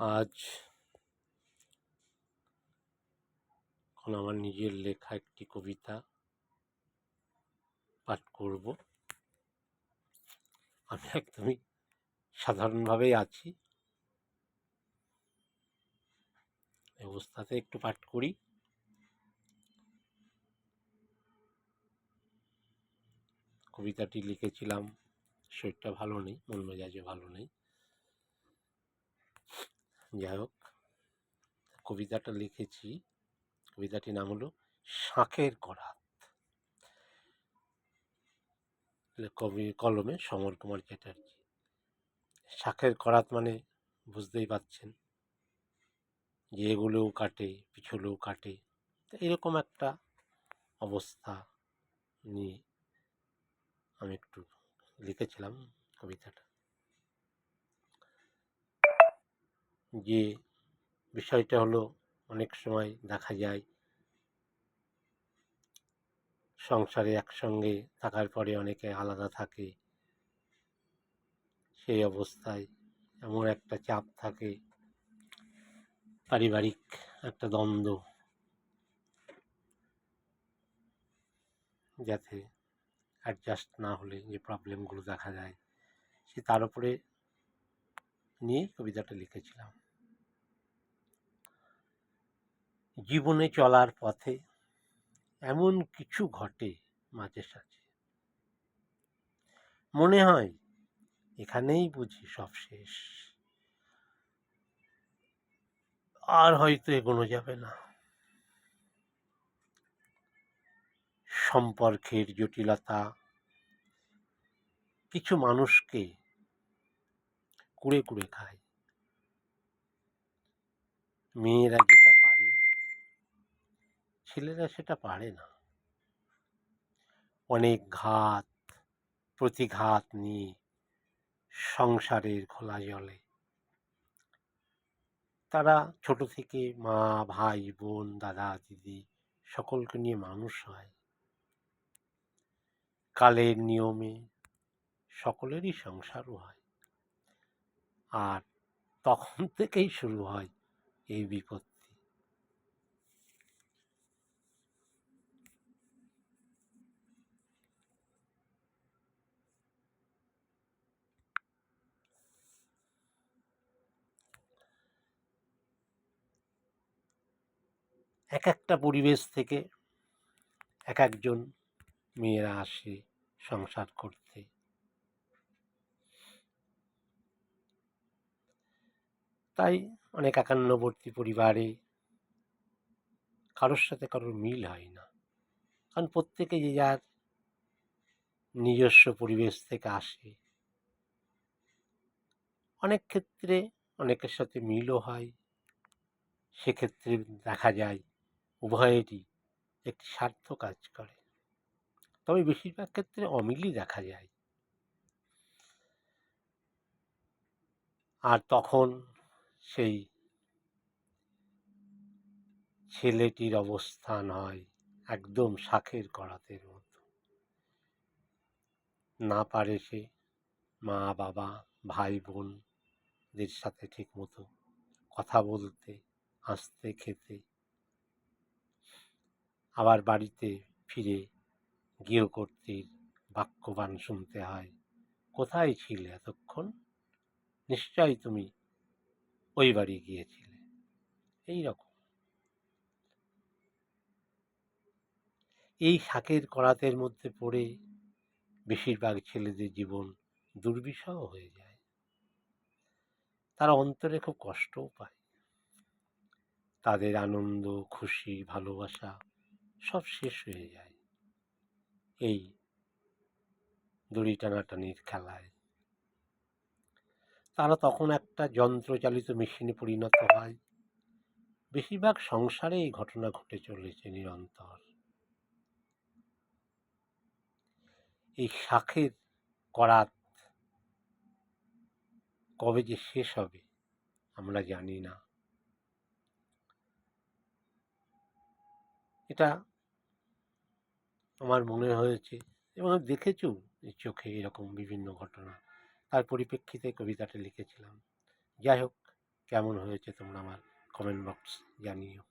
আজ আমার নিজের লেখা একটি কবিতা পাঠ করব। আমি একদমই সাধারণভাবেই আছি, এই অবস্থাতে একটু পাঠ করি। কবিতাটি লিখেছিলাম, শরীরটা ভালো নেই, মন মেজাজে ভালো নেই। যাই হোক, কবিতাটা লিখেছি। কবিতাটির নাম হলো শাঁখের করাত। কবি কলমে সমর কুমার চ্যাটার্জি। শাঁখের করাত মানে বুঝতেই পারছেন যে এগুলোও কাটে, পিছলেও কাটে। তো এরকম একটা অবস্থা নিয়ে আমি একটু লিখেছিলাম কবিতাটা। যে বিষয়টা হলো, অনেক সময় দেখা যায় সংসারে একসঙ্গে থাকার পরে অনেকে আলাদা থাকে। সেই অবস্থায় এমন একটা চাপ থাকে, পারিবারিক একটা দ্বন্দ্ব, যাতে অ্যাডজাস্ট না হলে যে প্রবলেমগুলো দেখা যায়, সে তার উপরে নিয়ে কবিতাটা লিখেছিলাম। জীবনে চলার পথে এমন কিছু ঘটে মাঝে সাঝে, মনে হয় এখানেই বুঝি সব শেষ, আর হয়তো এগোনো যাবে না। সম্পর্কের জটিলতা কিছু মানুষকে কুড়ে কুড়ে খায়। মেয়েরা যেটা পারে, ছেলেরা সেটা পারে না। অনেক ঘাত প্রতিঘাত নিয়ে সংসারের খোলা জলে তারা ছোট থেকে মা, ভাই, বোন, দাদা, দিদি সকলকে নিয়ে মানুষ হয়। কালের নিয়মে সকলেরই সংসারও হয়, আর তখন থেকেই শুরু হয় এই বিপত্তি। এক একটা পরিবেশ থেকে এক একজন মেয়েরা আসে সংসার করতে। তাই অনেক একান্নবর্তী পরিবারে কারোর সাথে কারোর মিল হয় না, কারণ প্রত্যেকে যে যার নিজস্ব পরিবেশ থেকে আসে। অনেক ক্ষেত্রে অনেকের সাথে মিলও হয়, সেক্ষেত্রে দেখা যায় উভয়েরই একটি স্বার্থ কাজ করে। তবে বেশিরভাগ ক্ষেত্রে অমিলই দেখা যায়। আর তখন সেই ছেলেটির অবস্থান হয় একদম শাঁখের করাতের মতো। না পারে সে মা, বাবা, ভাই, বোনদের সাথে ঠিক মতো কথা বলতে, হাসতে, খেতে। আবার বাড়িতে ফিরে গৃহকর্ত্রীর বাক্যবাণ শুনতে হয়, কোথায় ছিলে এতক্ষণ, নিশ্চয়ই তুমি ওই বাড়ি গিয়েছিলে। এই রকম এই শাঁখের করাতের মধ্যে পড়ে বেশিরভাগ ছেলেদের জীবন দুর্বিষহ হয়ে যায়। তারা অন্তরে খুব কষ্টও পায়। তাদের আনন্দ, খুশি, ভালোবাসা সব শেষ হয়ে যায় এই দড়ি টানাটানির খেলায়। তারা তখন একটা যন্ত্রচালিত মেশিনে পরিণত হয়। বেশিরভাগ সংসারে এই ঘটনা ঘটে চলেছে নিরন্তর। এই শাঁখের করাত কবে যে শেষ হবে আমরা জানি না। এটা আমার মনে হয়েছে এবং আমি দেখেছি চোখে এরকম বিভিন্ন ঘটনা, তার পরিপ্রেক্ষিতে কবিতাটা লিখেছিলাম। যাই হোক, কেমন হয়েছে তোমরা আমার কমেন্ট বক্স জানিও।